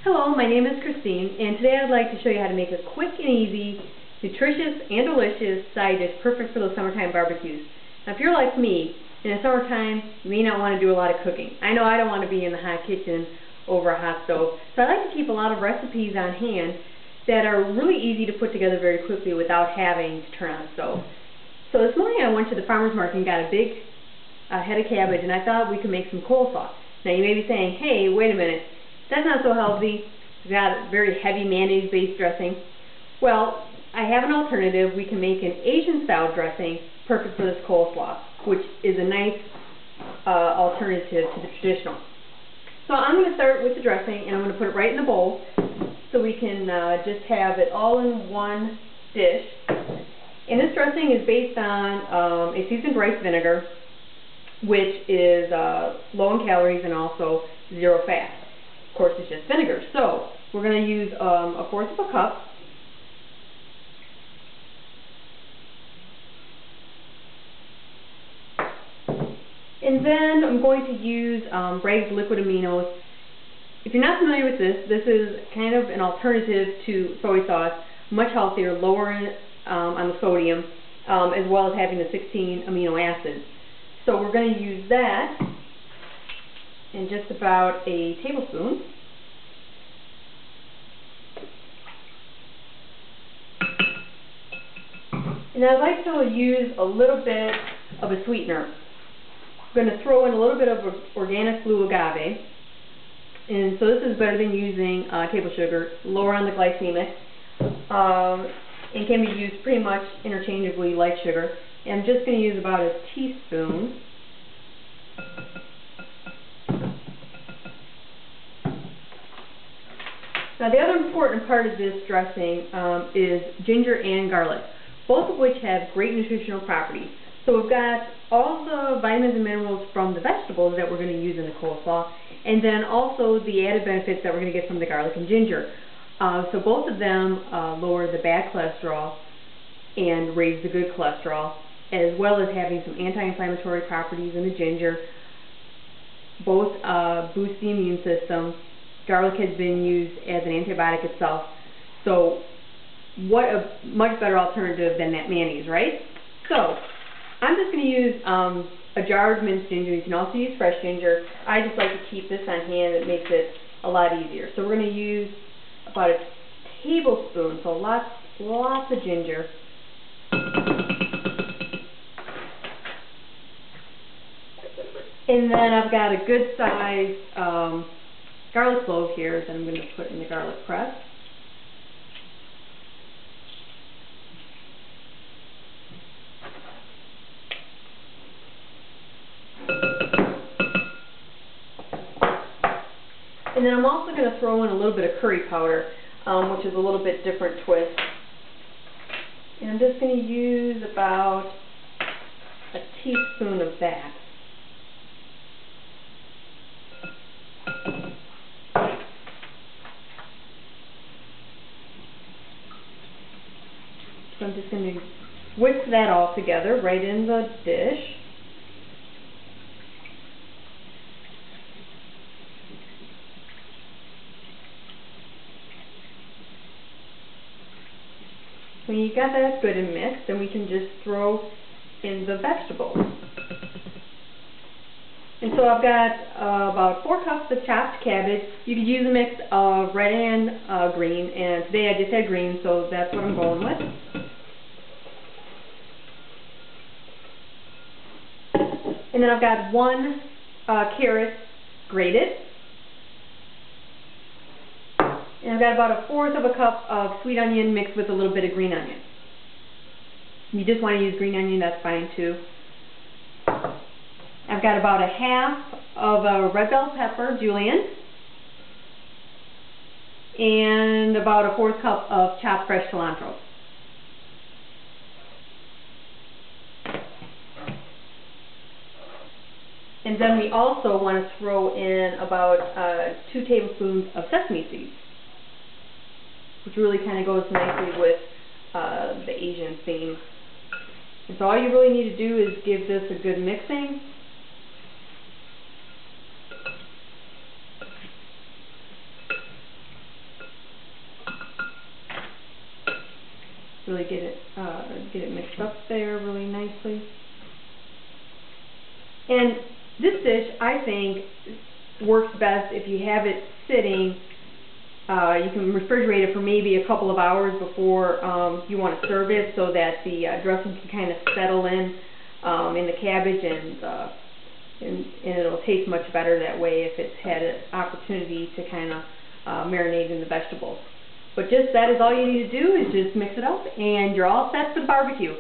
Hello, my name is Christine, and today I'd like to show you how to make a quick and easy, nutritious and delicious side dish perfect for those summertime barbecues. Now if you're like me, in the summertime, you may not want to do a lot of cooking. I know I don't want to be in the hot kitchen over a hot stove, so I like to keep a lot of recipes on hand that are really easy to put together very quickly without having to turn on the stove. So this morning I went to the farmer's market and got a big head of cabbage, and I thought we could make some coleslaw. Now you may be saying, hey, wait a minute, that's not so healthy. It's got a very heavy mayonnaise-based dressing. Well, I have an alternative. We can make an Asian-style dressing perfect for this coleslaw, which is a nice alternative to the traditional. So I'm going to start with the dressing, and I'm going to put it right in the bowl so we can just have it all in one dish. And this dressing is based on a seasoned rice vinegar, which is low in calories and also zero fat. Of course, it's just vinegar. So we're going to use a fourth of a cup. And then I'm going to use Bragg's liquid aminos. If you're not familiar with this, this is kind of an alternative to soy sauce, much healthier, lower on the sodium, as well as having the 16 amino acids. So we're going to use that in just about a tablespoon. And I'd like to use a little bit of a sweetener. I'm going to throw in a little bit of organic blue agave. And so this is better than using table sugar, lower on the glycemic, and can be used pretty much interchangeably like sugar. And I'm just going to use about a teaspoon. Now the other important part of this dressing is ginger and garlic, both of which have great nutritional properties. So we've got all the vitamins and minerals from the vegetables that we're going to use in the coleslaw, and then also the added benefits that we're going to get from the garlic and ginger. So both of them lower the bad cholesterol and raise the good cholesterol, as well as having some anti-inflammatory properties in the ginger. Both boost the immune system. Garlic has been used as an antibiotic itself. So what a much better alternative than that mayonnaise, right? So I'm just going to use a jar of minced ginger. You can also use fresh ginger. I just like to keep this on hand. It makes it a lot easier. So we're going to use about a tablespoon, so lots of ginger. And then I've got a good size garlic clove here that I'm going to put in the garlic press. And then I'm also going to throw in a little bit of curry powder, which is a little bit different twist. And I'm just going to use about a teaspoon of that. So I'm just going to whisk that all together right in the dish. When you got that good and mixed, then we can just throw in the vegetables. And so I've got about 4 cups of chopped cabbage. You could use a mix of red and green, and today I just had green, so that's what I'm going with. And then I've got 1 carrot grated. And I've got about a fourth of a cup of sweet onion mixed with a little bit of green onion. If you just want to use green onion, that's fine too. I've got about a half of a red bell pepper, julienne, and about a 1/4 cup of chopped fresh cilantro. And then we also want to throw in about 2 tablespoons of sesame seeds, which really kind of goes nicely with the Asian theme. And so all you really need to do is give this a good mixing. really get it mixed up there really nicely. And this dish, I think, works best if you have it sitting. You can refrigerate it for maybe a couple of hours before you want to serve it, so that the dressing can kind of settle in the cabbage, and it'll taste much better that way if it's had an opportunity to kind of marinate in the vegetables. But that is all you need to do, is just mix it up, and you're all set for the barbecue.